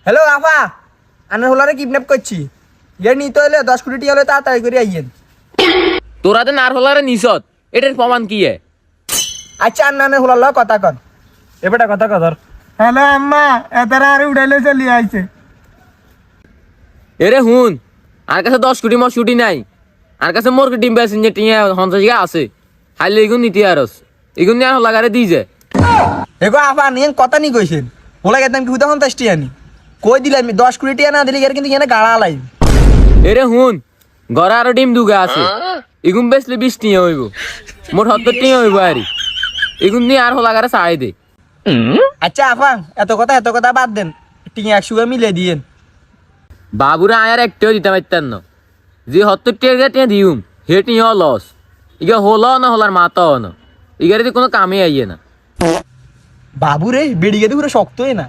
Hello আফা, আনার হলারে kidnap করছি। ইয়ে নিতে হলে 10 কোটি টাকা হলে তাড়াতাড়ি করে আইয়েন। তোরা তো নার হলারে নিছত, এটার প্রমাণ কি? আচ্ছা আন্নানের হলার লগে কথা কন। এবারটা কথা কর। হ্যালো আম্মা, এতারা আর উড়াইলে চলি আইছে। এরে হুন, আর কাছে 10 কোটি মশুটি নাই, আর কাছে মোর টিম বেসিন যে টিয়া হনসাজিগা আছে, হাইলে এগুন নিতে আরস, এগুন নিয়ে আর লাগারে দি যে। এগো আফা নিয়েন কথা নি কইছেন, বলে গেতাম কি হুদা 50 টাকা নি কই দিলাম 10 কোটি টাকা না দিলে কিন্তু এখানে গাড়া লাই। এরে হুন, ঘরে আরো ডিম দুগা আছে, এগুন বেসলে 20 টিয়া হইব, মোট 70 টিয়া হইব আরি, এগুন নিয়ে আর লাগারে ছাড়াই দে। আচ্ছা আফা, এত কথা বাদ দেন, টিয়া 100 মিলে দিয়েন। বাবুরা আয়ার একটাও দিতে পারতেন না, যে 70 টিয়া টিয়া দিউম হে টিয়া লস, ইগা হলো না হলার মাতাও না, ইগারে কোনো কামে আইয়ে না। বাবু রে বেড়ি গেতে পুরো শক্ত হয়ে না।